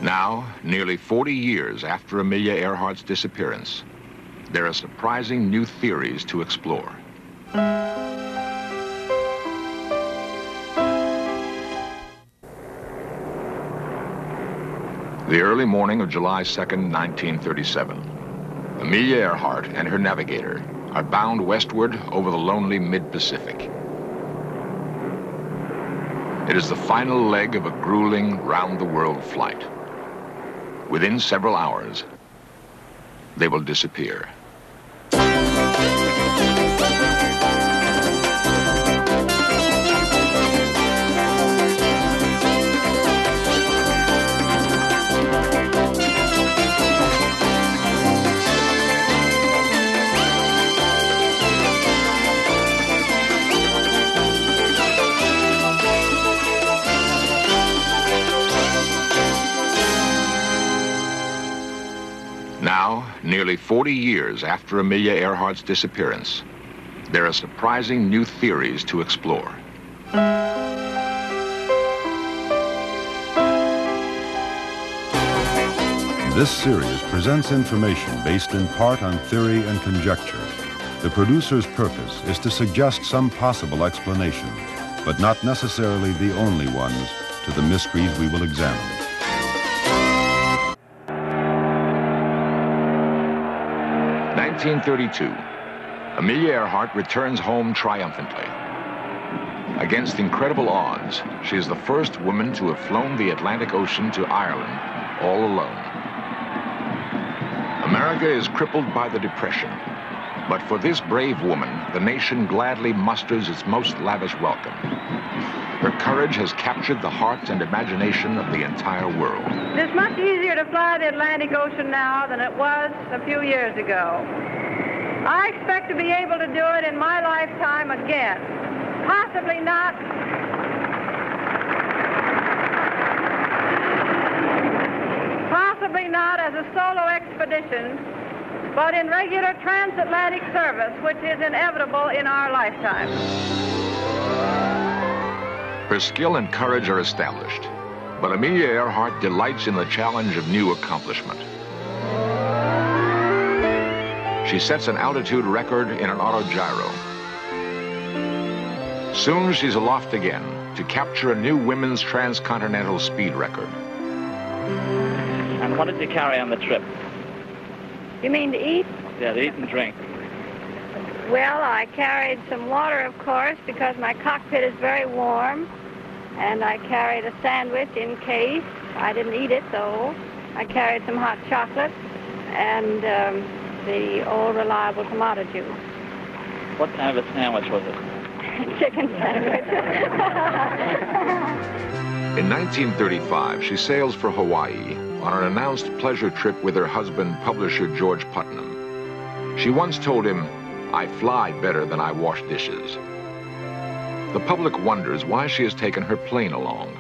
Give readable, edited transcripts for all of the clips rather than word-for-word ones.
Now, nearly 40 years after Amelia Earhart's disappearance, there are surprising new theories to explore. The early morning of July 2nd, 1937, Amelia Earhart and her navigator are bound westward over the lonely mid-Pacific. It is the final leg of a grueling, round-the-world flight. Within several hours, they will disappear. Now, nearly 40 years after Amelia Earhart's disappearance, there are surprising new theories to explore. This series presents information based in part on theory and conjecture. The producer's purpose is to suggest some possible explanation, but not necessarily the only ones, to the mysteries we will examine. 1932, Amelia Earhart returns home triumphantly. Against incredible odds, she is the first woman to have flown the Atlantic Ocean to Ireland all alone. America is crippled by the Depression, but for this brave woman, the nation gladly musters its most lavish welcome. Her courage has captured the hearts and imagination of the entire world. It's much easier to fly the Atlantic Ocean now than it was a few years ago. I expect to be able to do it in my lifetime again. Possibly not. Possibly not as a solo expedition, but in regular transatlantic service, which is inevitable in our lifetime. Her skill and courage are established, but Amelia Earhart delights in the challenge of new accomplishment. She sets an altitude record in an autogyro. Soon she's aloft again to capture a new women's transcontinental speed record. And what did you carry on the trip? You mean to eat? Yeah, to eat and drink. Well, I carried some water, of course, because my cockpit is very warm. And I carried a sandwich in case. I didn't eat it, though. I carried some hot chocolate and the old reliable tomato juice. What kind of a sandwich was it? Chicken sandwich. In 1935, she sails for Hawaii on an announced pleasure trip with her husband, publisher George Putnam. She once told him, "I fly better than I wash dishes." The public wonders why she has taken her plane along.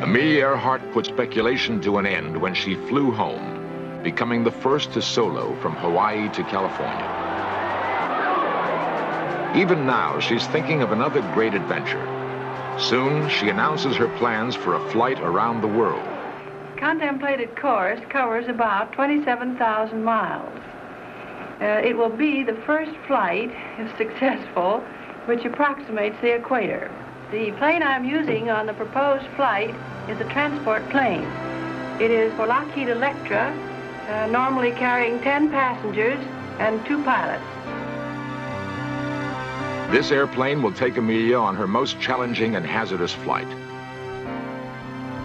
Amelia Earhart put speculation to an end when she flew home, becoming the first to solo from Hawaii to California. Even now, she's thinking of another great adventure. Soon, she announces her plans for a flight around the world. Contemplated course covers about 27,000 miles. It will be the first flight, if successful, which approximates the equator. The plane I'm using on the proposed flight is a transport plane. It is for Lockheed Electra, normally carrying 10 passengers and 2 pilots. This airplane will take Amelia on her most challenging and hazardous flight.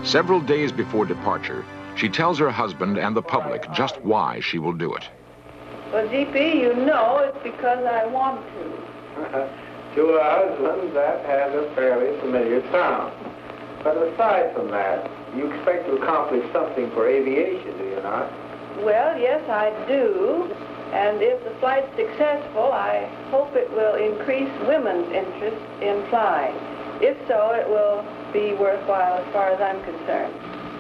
Several days before departure, she tells her husband and the public just why she will do it. Well, GP, you know it's because I want to. To a husband, that has a fairly familiar sound. But aside from that, you expect to accomplish something for aviation, do you not? Well, yes, I do. And if the flight's successful, I hope it will increase women's interest in flying. If so, it will be worthwhile as far as I'm concerned.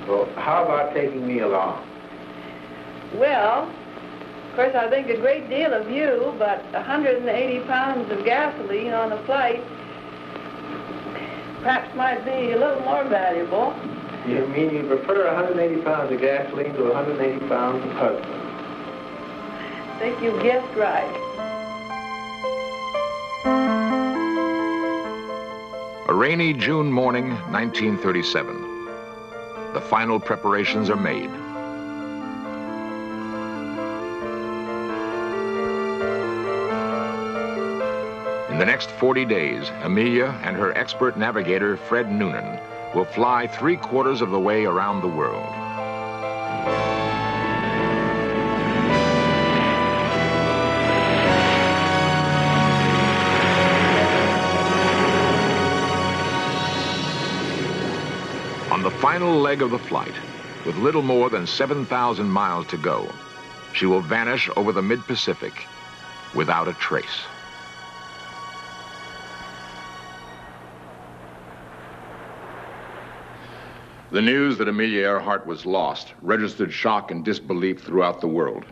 Well, how about taking me along? Well, of course, I think a great deal of you, but 180 pounds of gasoline on a flight perhaps might be a little more valuable. You mean you prefer 180 pounds of gasoline to 180 pounds of husband? I think you guessed right. A rainy June morning, 1937. The final preparations are made. In the next 40 days, Amelia and her expert navigator, Fred Noonan, will fly 3/4 of the way around the world. On the final leg of the flight, with little more than 7,000 miles to go, she will vanish over the mid-Pacific without a trace. The news that Amelia Earhart was lost registered shock and disbelief throughout the world.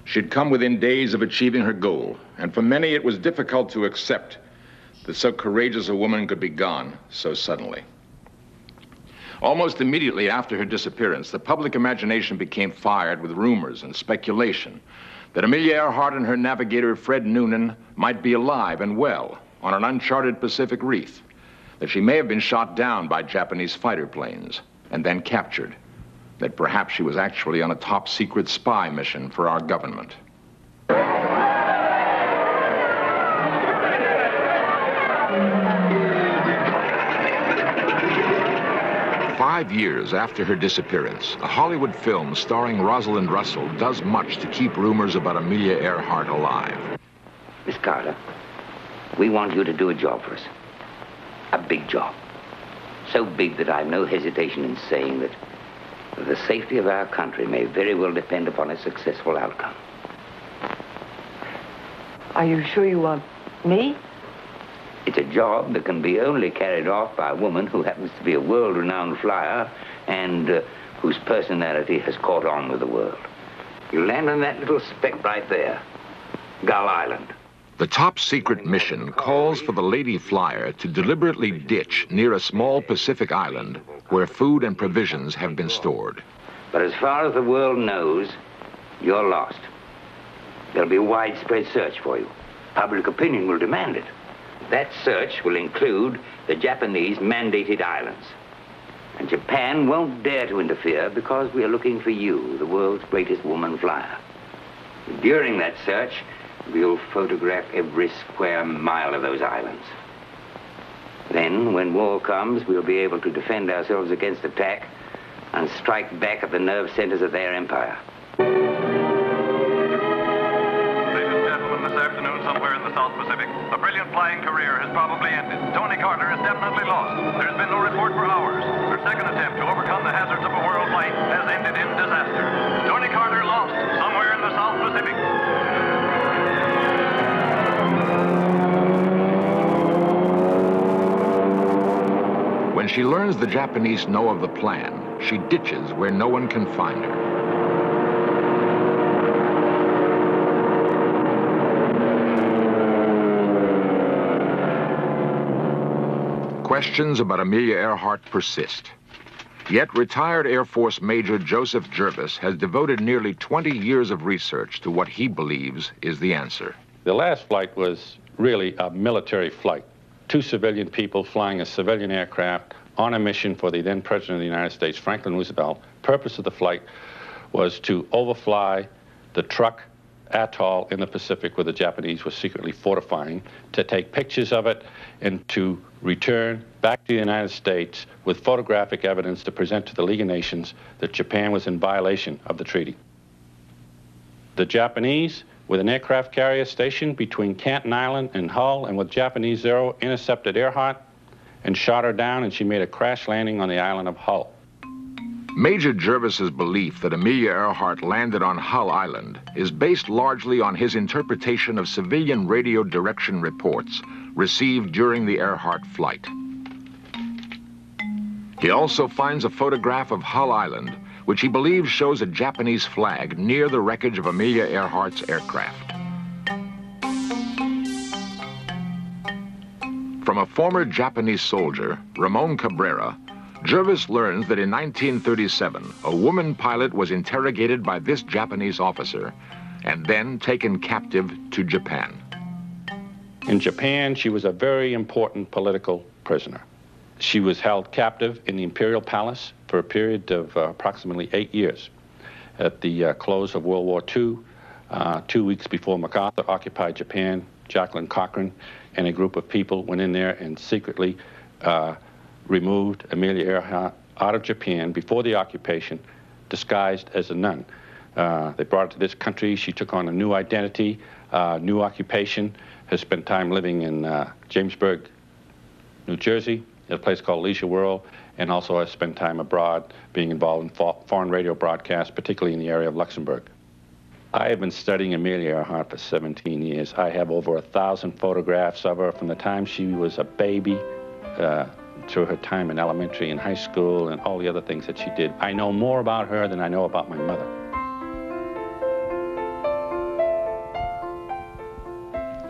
She'd come within days of achieving her goal, and for many it was difficult to accept that so courageous a woman could be gone so suddenly. Almost immediately after her disappearance, the public imagination became fired with rumors and speculation that Amelia Earhart and her navigator, Fred Noonan, might be alive and well on an uncharted Pacific reef, that she may have been shot down by Japanese fighter planes and then captured, that perhaps she was actually on a top-secret spy mission for our government. 5 years after her disappearance, a Hollywood film starring Rosalind Russell does much to keep rumors about Amelia Earhart alive. Miss Carter, we want you to do a job for us. A big job. So big that I've no hesitation in saying that the safety of our country may very well depend upon a successful outcome. Are you sure you want me? It's a job that can be only carried off by a woman who happens to be a world-renowned flyer and whose personality has caught on with the world. You land on that little speck right there, Gull Island. The top-secret mission calls for the lady flyer to deliberately ditch near a small Pacific island where food and provisions have been stored. But as far as the world knows, you're lost. There'll be a widespread search for you. Public opinion will demand it. That search will include the Japanese mandated islands. And Japan won't dare to interfere because we are looking for you, the world's greatest woman flyer. During that search, we'll photograph every square mile of those islands. Then, when war comes, we'll be able to defend ourselves against attack and strike back at the nerve centers of their empire. Ladies and gentlemen, this afternoon, somewhere in the South Pacific, a brilliant flying career has probably ended. Tony Carter is definitely lost. There's been no report for hours. Her second attempt to overcome the hazards of a world flight has ended in disaster. Tony Carter lost somewhere in the South Pacific. When she learns the Japanese know of the plan, she ditches where no one can find her. Questions about Amelia Earhart persist. Yet retired Air Force Major Joseph Jervis has devoted nearly 20 years of research to what he believes is the answer. The last flight was really a military flight. 2 civilian people flying a civilian aircraft on a mission for the then President of the United States, Franklin Roosevelt. Purpose of the flight was to overfly the Truk atoll in the Pacific where the Japanese were secretly fortifying, to take pictures of it, and to return back to the United States with photographic evidence to present to the League of Nations that Japan was in violation of the treaty. The Japanese, with an aircraft carrier stationed between Canton Island and Hull, and with Japanese Zero, intercepted Earhart and shot her down, and she made a crash landing on the island of Hull. Major Jervis's belief that Amelia Earhart landed on Hull Island is based largely on his interpretation of civilian radio direction reports received during the Earhart flight. He also finds a photograph of Hull Island, which he believes shows a Japanese flag near the wreckage of Amelia Earhart's aircraft. From From a former Japanese soldier, Ramon Cabrera, Jervis learns that in 1937, a woman pilot was interrogated by this Japanese officer and then taken captive to Japan. In Japan, she was a very important political prisoner. She was held captive in the Imperial Palace for a period of approximately 8 years. At the close of World War II, 2 weeks before MacArthur occupied Japan, Jacqueline Cochran and a group of people went in there and secretly removed Amelia Earhart out of Japan before the occupation, disguised as a nun. They brought her to this country. She took on a new identity, new occupation, has spent time living in Jamesburg, New Jersey, at a place called Leisure World, and also has spent time abroad being involved in foreign radio broadcasts, particularly in the area of Luxembourg. I have been studying Amelia Earhart for 17 years. I have over 1,000 photographs of her from the time she was a baby to her time in elementary and high school and all the other things that she did. I know more about her than I know about my mother.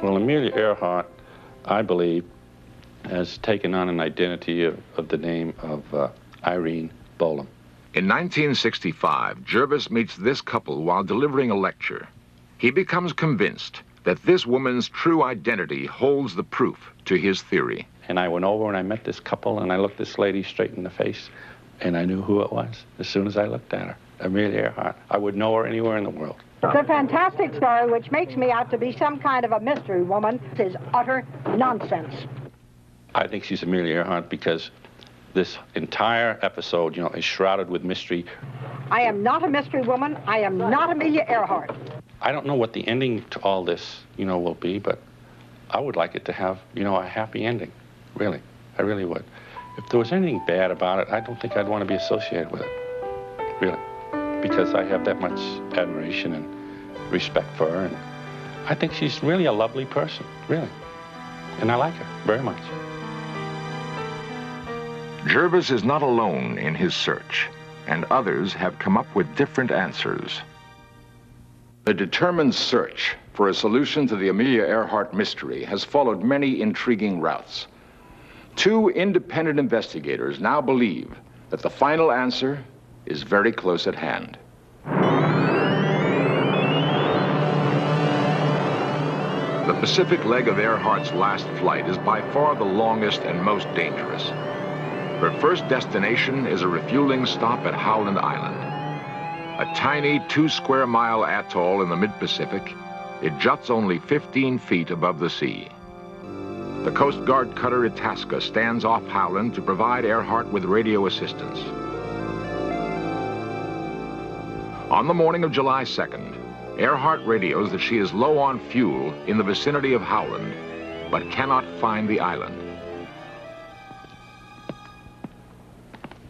Well, Amelia Earhart, I believe, has taken on an identity of the name of Irene Bolam. In 1965, Jervis meets this couple while delivering a lecture. He becomes convinced that this woman's true identity holds the proof to his theory. And I went over and I met this couple and I looked this lady straight in the face and I knew who it was as soon as I looked at her, Amelia Earhart. I would know her anywhere in the world. It's a fantastic story which makes me out to be some kind of a mystery woman. It is utter nonsense. I think she's Amelia Earhart because this entire episode, you know, is shrouded with mystery. I am not a mystery woman. I am not Amelia Earhart. I don't know what the ending to all this, you know, will be, but I would like it to have, you know, a happy ending. Really. I really would. If there was anything bad about it, I don't think I'd want to be associated with it. Really. Because I have that much admiration and respect for her, and I think she's really a lovely person, really. And I like her very much. Jervis is not alone in his search, and others have come up with different answers. The determined search for a solution to the Amelia Earhart mystery has followed many intriguing routes. Two independent investigators now believe that the final answer is very close at hand. The Pacific leg of Earhart's last flight is by far the longest and most dangerous. Her first destination is a refueling stop at Howland Island. A tiny 2-square-mile atoll in the mid-Pacific, it juts only 15 feet above the sea. The Coast Guard cutter Itasca stands off Howland to provide Earhart with radio assistance. On the morning of July 2nd, Earhart radios that she is low on fuel in the vicinity of Howland, but cannot find the island.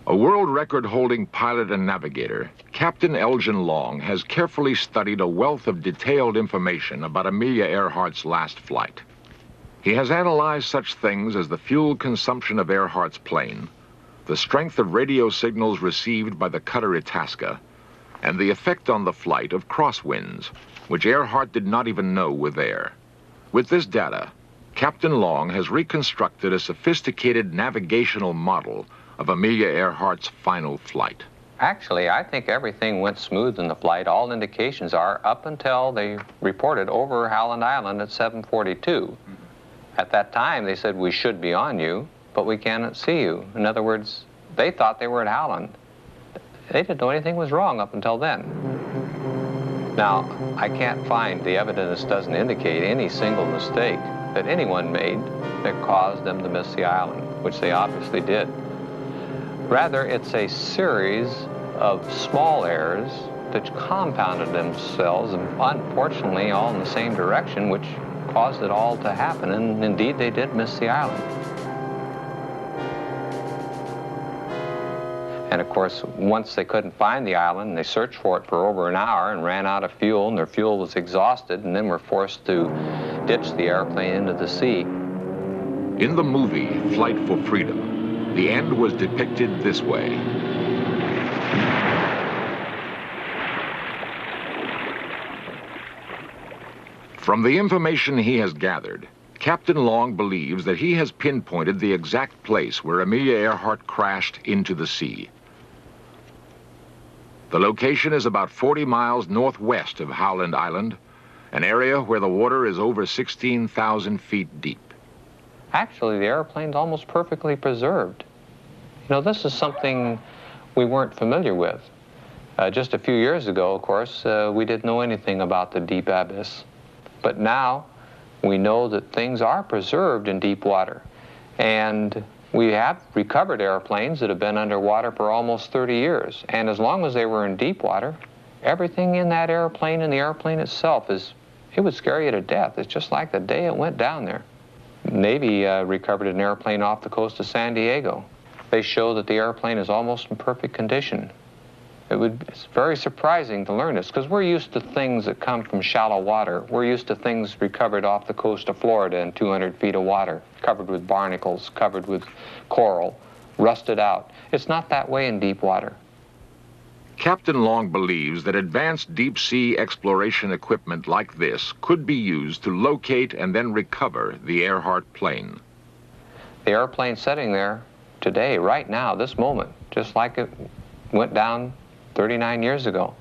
A world record-holding pilot and navigator, Captain Elgin Long has carefully studied a wealth of detailed information about Amelia Earhart's last flight. He has analyzed such things as the fuel consumption of Earhart's plane, the strength of radio signals received by the cutter Itasca, and the effect on the flight of crosswinds, which Earhart did not even know were there. With this data, Captain Long has reconstructed a sophisticated navigational model of Amelia Earhart's final flight. Actually, I think everything went smooth in the flight. All indications are up until they reported over Howland Island at 7:42. At that time, they said, we should be on you, but we cannot see you. In other words, they thought they were at Howland. They didn't know anything was wrong up until then. Now, I can't find, the evidence doesn't indicate any single mistake that anyone made that caused them to miss the island, which they obviously did. Rather, it's a series of small errors that compounded themselves, and unfortunately all in the same direction, which caused it all to happen, and indeed they did miss the island. And of course, once they couldn't find the island, they searched for it for over an hour and ran out of fuel, and their fuel was exhausted, and then were forced to ditch the airplane into the sea. In the movie, Flight for Freedom, the end was depicted this way. From the information he has gathered, Captain Long believes that he has pinpointed the exact place where Amelia Earhart crashed into the sea. The location is about 40 miles northwest of Howland Island, an area where the water is over 16,000 feet deep. Actually, the airplane's almost perfectly preserved. You know, this is something we weren't familiar with. Just a few years ago, of course, we didn't know anything about the deep abyss. But now, we know that things are preserved in deep water. And we have recovered airplanes that have been underwater for almost 30 years. And as long as they were in deep water, everything in that airplane and the airplane itself it would scare you to death. It's just like the day it went down there. Navy recovered an airplane off the coast of San Diego. They show that the airplane is almost in perfect condition. It's very surprising to learn this, because we're used to things that come from shallow water. We're used to things recovered off the coast of Florida in 200 feet of water, covered with barnacles, covered with coral, rusted out. It's not that way in deep water. Captain Long believes that advanced deep-sea exploration equipment like this could be used to locate and then recover the Earhart plane. The airplane's sitting there today, right now, this moment, just like it went down 39 years ago.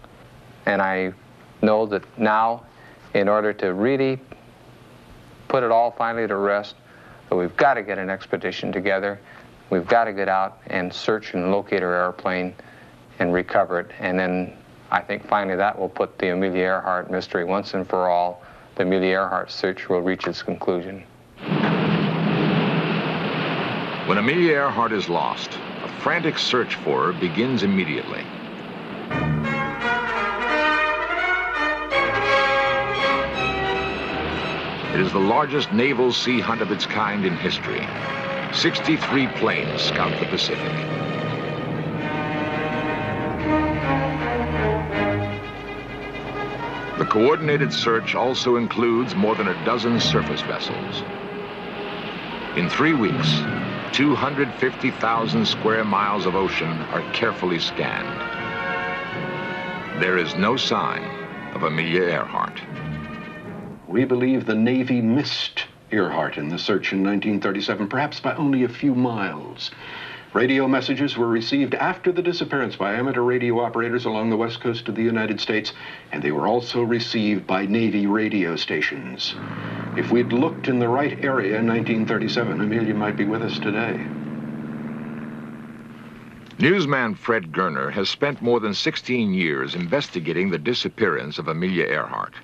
And I know that now, in order to really put it all finally to rest, that we've got to get an expedition together. We've got to get out and search and locate our airplane and recover it. And then I think finally that will put the Amelia Earhart mystery once and for all. The Amelia Earhart search will reach its conclusion. When Amelia Earhart is lost, a frantic search for her begins immediately. It is the largest naval sea hunt of its kind in history. 63 planes scout the Pacific. The coordinated search also includes more than a dozen surface vessels. In 3 weeks, 250,000 square miles of ocean are carefully scanned. There is no sign of Amelia Earhart. We believe the Navy missed Earhart in the search in 1937, perhaps by only a few miles. Radio messages were received after the disappearance by amateur radio operators along the west coast of the United States, and they were also received by Navy radio stations. If we'd looked in the right area in 1937, Amelia might be with us today. Newsman Fred Gerner has spent more than 16 years investigating the disappearance of Amelia Earhart.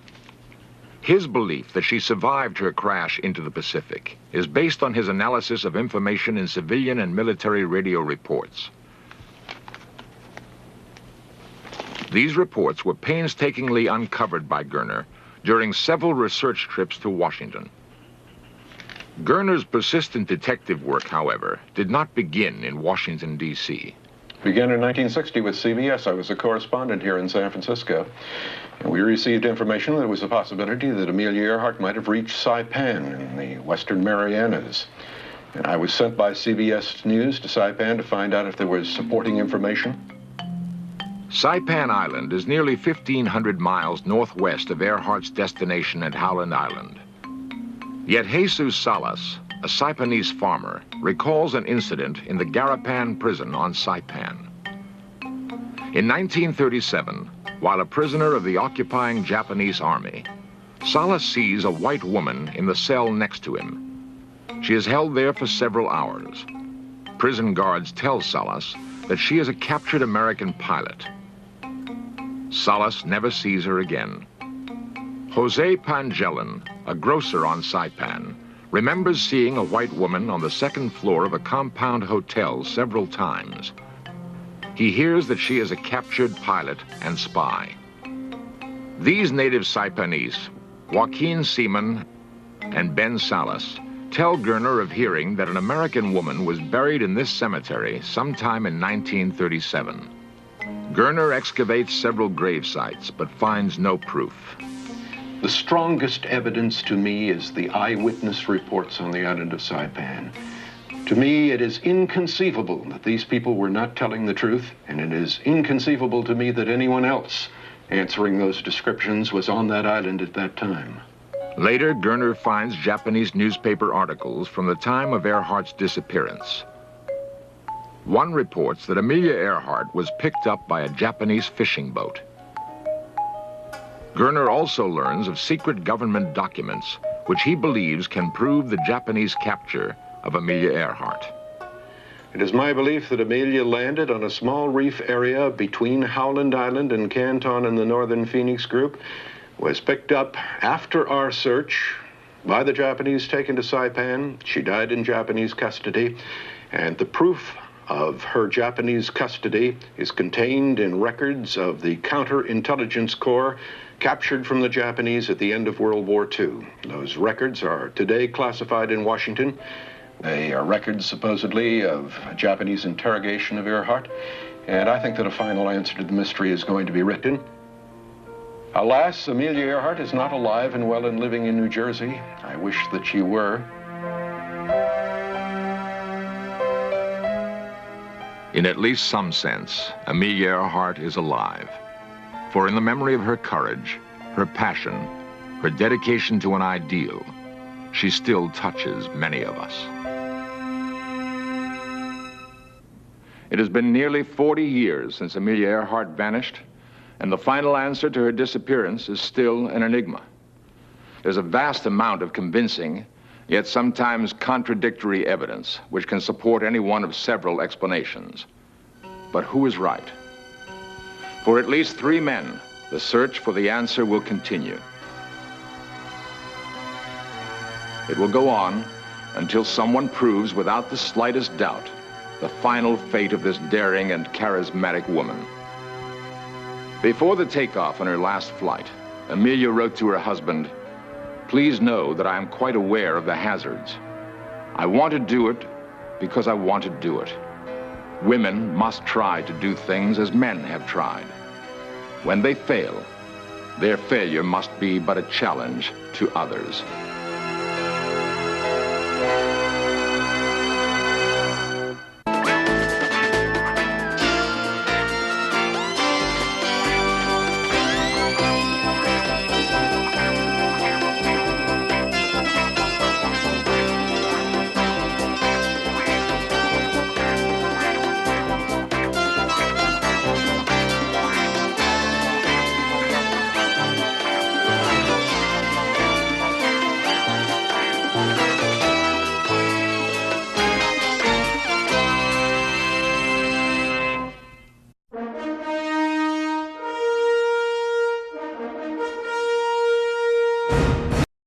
His belief that she survived her crash into the Pacific is based on his analysis of information in civilian and military radio reports. These reports were painstakingly uncovered by Gerner during several research trips to Washington. Gerner's persistent detective work, however, did not begin in Washington, D.C. Began in 1960 with CBS. I was a correspondent here in San Francisco. And we received information that there was a possibility that Amelia Earhart might have reached Saipan in the Western Marianas. And I was sent by CBS News to Saipan to find out if there was supporting information. Saipan Island is nearly 1,500 miles northwest of Earhart's destination at Howland Island. Yet Jesus Salas, a Saipanese farmer, recalls an incident in the Garapan prison on Saipan. In 1937, while a prisoner of the occupying Japanese army, Salas sees a white woman in the cell next to him. She is held there for several hours. Prison guards tell Salas that she is a captured American pilot. Salas never sees her again. Jose Pangellan, a grocer on Saipan, remembers seeing a white woman on the second floor of a compound hotel several times. He hears that she is a captured pilot and spy. These native Saipanese, Joaquin Seaman and Ben Salas, tell Gerner of hearing that an American woman was buried in this cemetery sometime in 1937. Gerner excavates several grave sites, but finds no proof. The strongest evidence to me is the eyewitness reports on the island of Saipan. To me, it is inconceivable that these people were not telling the truth, and it is inconceivable to me that anyone else answering those descriptions was on that island at that time. Later, Gerner finds Japanese newspaper articles from the time of Earhart's disappearance. One reports that Amelia Earhart was picked up by a Japanese fishing boat. Gerner also learns of secret government documents which he believes can prove the Japanese capture of Amelia Earhart. It is my belief that Amelia landed on a small reef area between Howland Island and Canton in the northern Phoenix group, was picked up after our search by the Japanese, taken to Saipan. She died in Japanese custody, and the proof of her Japanese custody is contained in records of the Counterintelligence Corps captured from the Japanese at the end of World War II. Those records are today classified in Washington. They are records, supposedly, of a Japanese interrogation of Earhart, and I think that a final answer to the mystery is going to be written. Alas, Amelia Earhart is not alive and well and living in New Jersey. I wish that she were. In at least some sense, Amelia Earhart is alive. For in the memory of her courage, her passion, her dedication to an ideal, she still touches many of us. It has been nearly 40 years since Amelia Earhart vanished, and the final answer to her disappearance is still an enigma. There's a vast amount of convincing, yet sometimes contradictory evidence, which can support any one of several explanations. But who is right? For at least 3 men, the search for the answer will continue. It will go on until someone proves without the slightest doubt the final fate of this daring and charismatic woman. Before the takeoff on her last flight, Amelia wrote to her husband, "Please know that I am quite aware of the hazards. I want to do it because I want to do it. Women must try to do things as men have tried. When they fail, their failure must be but a challenge to others."